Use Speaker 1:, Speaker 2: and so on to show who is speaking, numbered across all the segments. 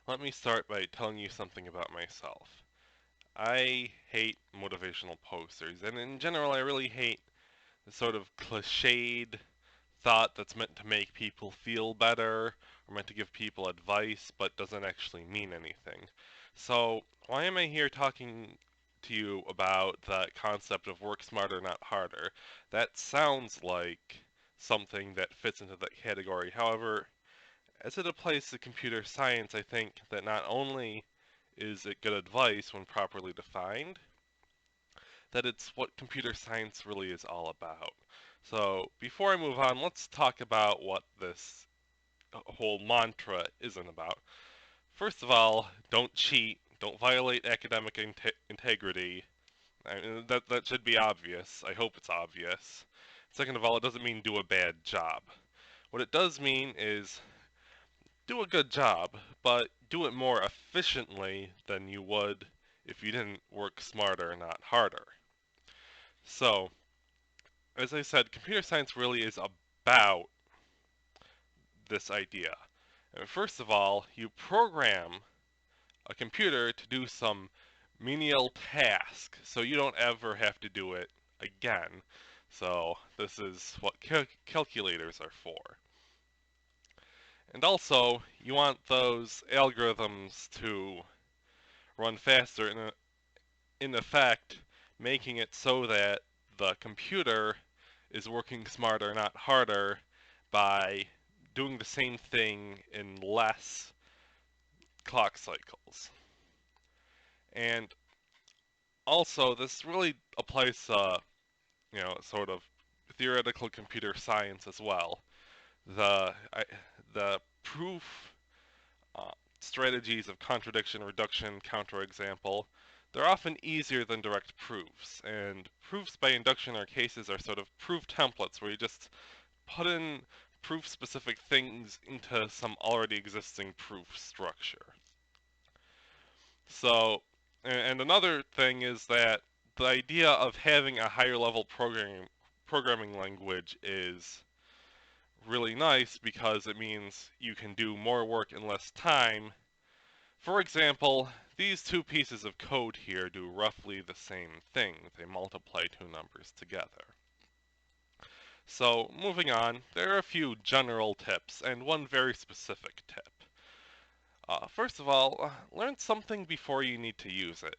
Speaker 1: Let me start by telling you something about myself. I hate motivational posters, and in general, I really hate the sort of cliched thought that's meant to make people feel better or meant to give people advice but doesn't actually mean anything. So, why am I here talking to you about the concept of work smarter, not harder? That sounds like something that fits into that category. However, as it applies to computer science, I think that not only is it good advice when properly defined, that it's what computer science really is all about. So, before I move on, let's talk about what this whole mantra isn't about. First of all, don't cheat, don't violate academic integrity. That should be obvious. I hope it's obvious. Second of all, it doesn't mean do a bad job. What it does mean is do a good job, but do it more efficiently than you would if you didn't work smarter, not harder. So, as I said, computer science really is about this idea. First of all, you program a computer to do some menial task, so you don't ever have to do it again. So, this is what calculators are for. And also, you want those algorithms to run faster, in effect, making it so that the computer is working smarter, not harder, by doing the same thing in less clock cycles. And also, this really applies to, sort of theoretical computer science as well. The proof uh, strategies of contradiction, reduction, counterexample, they're often easier than direct proofs. And proofs by induction or cases are sort of proof templates where you just put in proof specific things into some already existing proof structure. So, and another thing is that the idea of having a higher level programming language is really nice because it means you can do more work in less time. For example, these two pieces of code here do roughly the same thing. They multiply two numbers together. So, moving on, there are a few general tips and one very specific tip. First of all, learn something before you need to use it.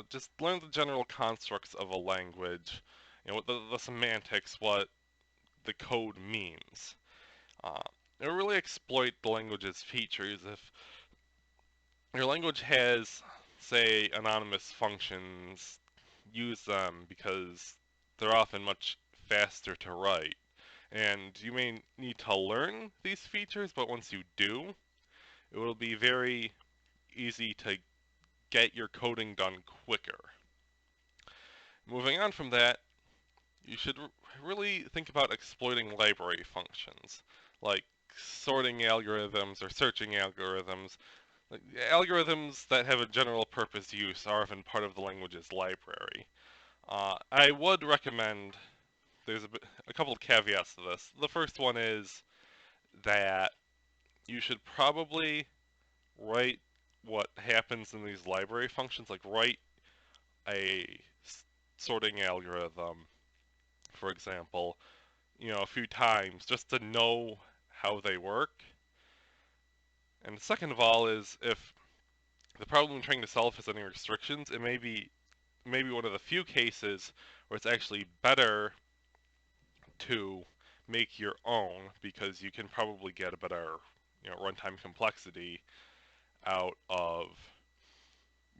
Speaker 1: Just learn the general constructs of a language, the semantics, what the code means. Uh, It'll really exploit the language's features if your language has, say, anonymous functions. Use them because they're often much faster to write. And you may need to learn these features, but once you do, it will be very easy to get your coding done quicker. Moving on from that, you should really think about exploiting library functions, like sorting algorithms or searching algorithms. Like, algorithms that have a general purpose use are often part of the language's library. I would recommend, there's a couple of caveats to this. The first one is that you should probably write what happens in these library functions, like write a sorting algorithm, for example, a few times just to know how they work. And second of all is if the problem you're trying to solve has any restrictions, it may be one of the few cases where it's actually better to make your own because you can probably get a better, runtime complexity out of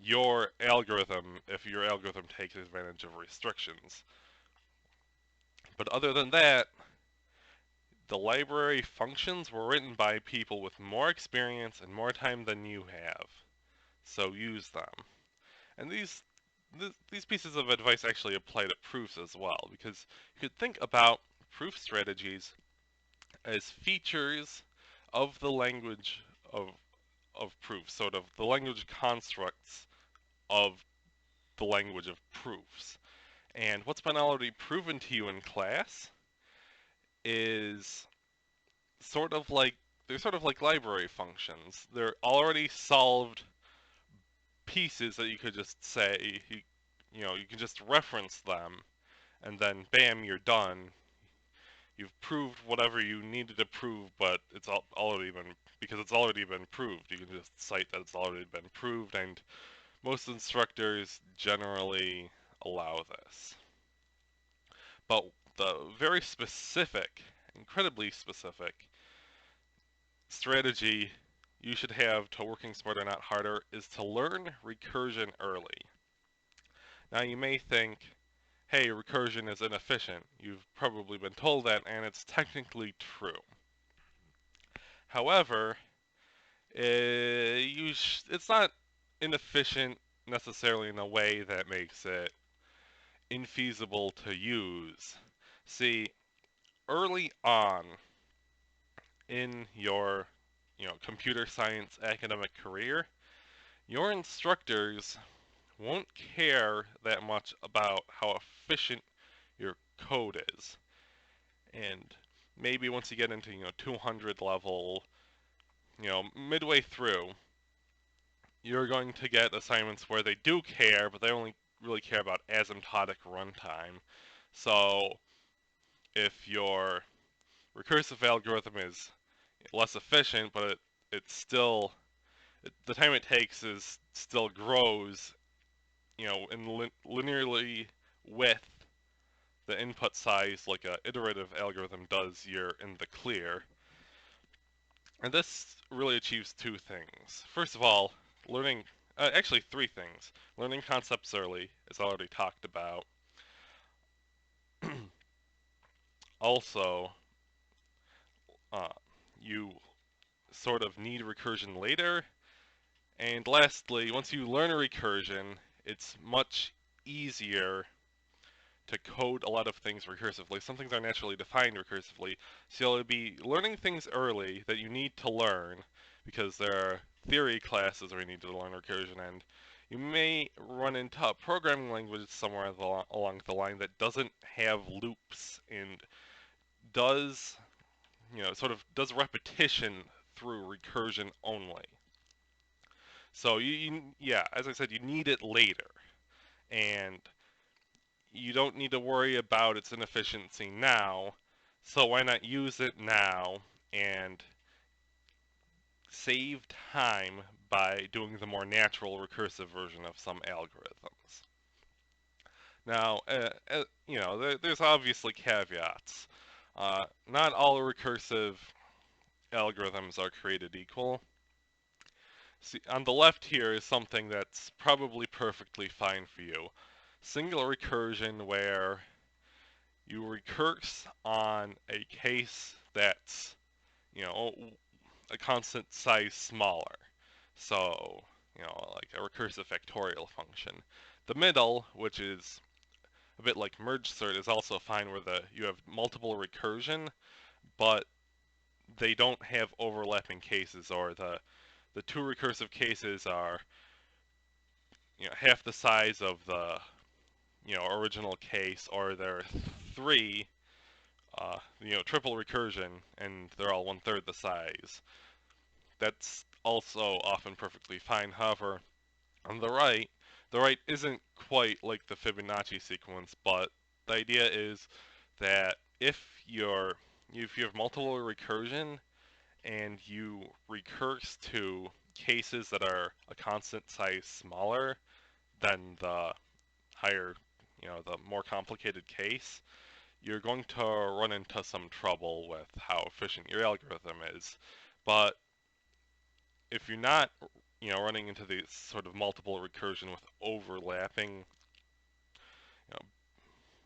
Speaker 1: your algorithm if your algorithm takes advantage of restrictions. But other than that, the library functions were written by people with more experience and more time than you have, so use them. And these pieces of advice actually apply to proofs as well, because you could think about proof strategies as features of the language of proof, sort of the language constructs of the language of proofs. And what's been already proven to you in class is sort of like they're sort of like library functions. They're already solved pieces that you could just say, you can just reference them, and then bam, you're done. You've proved whatever you needed to prove, but already been, because it's already been proved. You can just cite that it's already been proved, and most instructors generally allow this. But the very specific, incredibly specific strategy you should have to working smarter, not harder, is to learn recursion early. Now you may think, hey, recursion is inefficient. You've probably been told that, and it's technically true. However, it's not inefficient necessarily in a way that makes it infeasible to use. See, early on in your computer science academic career, your instructors won't care that much about how efficient your code is. And maybe once you get into 200 level, midway through, you're going to get assignments where they do care, but they only really care about asymptotic runtime. So if your recursive algorithm is less efficient, but it's still the time it takes is still grows, linearly with the input size like a iterative algorithm does, you're in the clear. And this really achieves two things. First of all, actually three things. Learning concepts early, as already talked about. Also, uh, you sort of need recursion later. And lastly, once you learn a recursion, it's much easier to code a lot of things recursively. Some things are naturally defined recursively, so you'll be learning things early that you need to learn because there are theory classes where you need to learn recursion, and you may run into a programming language somewhere along the line that doesn't have loops and does, sort of does repetition through recursion only. So yeah, as I said, you need it later, and you don't need to worry about its inefficiency now, so why not use it now and save time by doing the more natural recursive version of some algorithms. Now, there's obviously caveats. Not all recursive algorithms are created equal. See, on the left here is something that's probably perfectly fine for you. Singular recursion where you recurse on a case that's, a constant size smaller. So, like a recursive factorial function. The middle, which is a bit like merge sort, is also fine where you have multiple recursion, but they don't have overlapping cases, or the two recursive cases are half the size of the original case, or they're three triple recursion, and they're all 1/3 the size. That's also often perfectly fine. However, on the right isn't quite like the Fibonacci sequence, but the idea is that if you have multiple recursion and you recurse to cases that are a constant size smaller than the higher, the more complicated case, you're going to run into some trouble with how efficient your algorithm is. But if you're not, running into these sort of multiple recursion with overlapping, you know,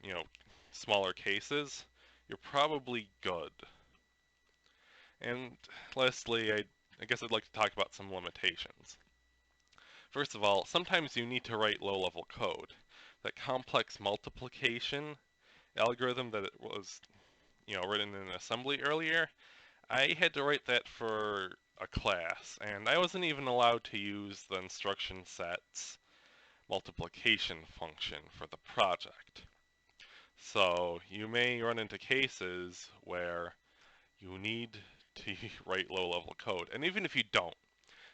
Speaker 1: you know, smaller cases, you're probably good. And lastly, I guess I'd like to talk about some limitations. First of all, sometimes you need to write low-level code. That complex multiplication algorithm that it was, written in assembly earlier, I had to write that for a class, and I wasn't even allowed to use the instruction set's multiplication function for the project. So you may run into cases where you need to write low-level code. And even if you don't,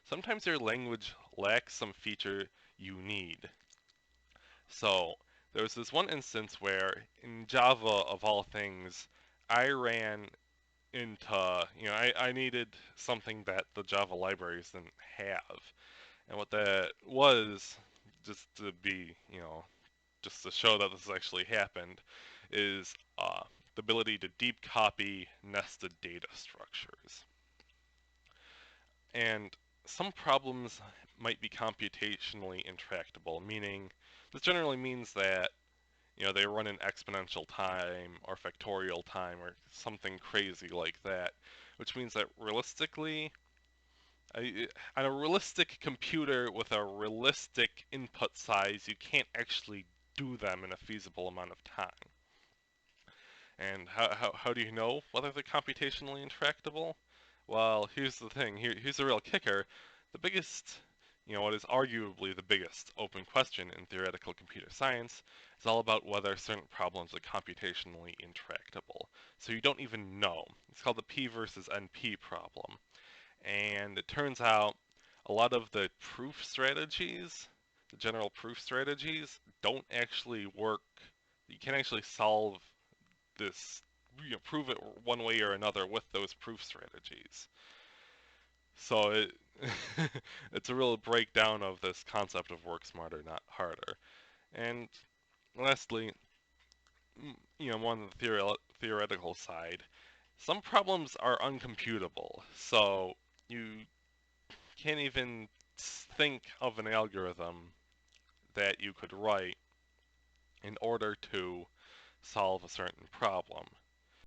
Speaker 1: sometimes your language lacks some feature you need. So there was this one instance where in Java, of all things, I ran into, I needed something that the Java libraries didn't have. And what that was, just to be, just to show that this actually happened, is the ability to deep copy nested data structures. And some problems might be computationally intractable, meaning this generally means that they run in exponential time or factorial time or something crazy like that, which means that realistically, on a realistic computer with a realistic input size, you can't actually do them in a feasible amount of time. And how do you know whether they're computationally intractable? Well, here's the thing. Here's the real kicker. The biggest, what is arguably the biggest open question in theoretical computer science is all about whether certain problems are computationally intractable. So you don't even know. It's called the P versus NP problem. And it turns out a lot of the proof strategies, the general proof strategies, don't actually work. You can't actually solve this, prove it one way or another with those proof strategies. So it's a real breakdown of this concept of work smarter, not harder. And lastly, more on the theoretical side, some problems are uncomputable. So you can't even think of an algorithm that you could write in order to solve a certain problem.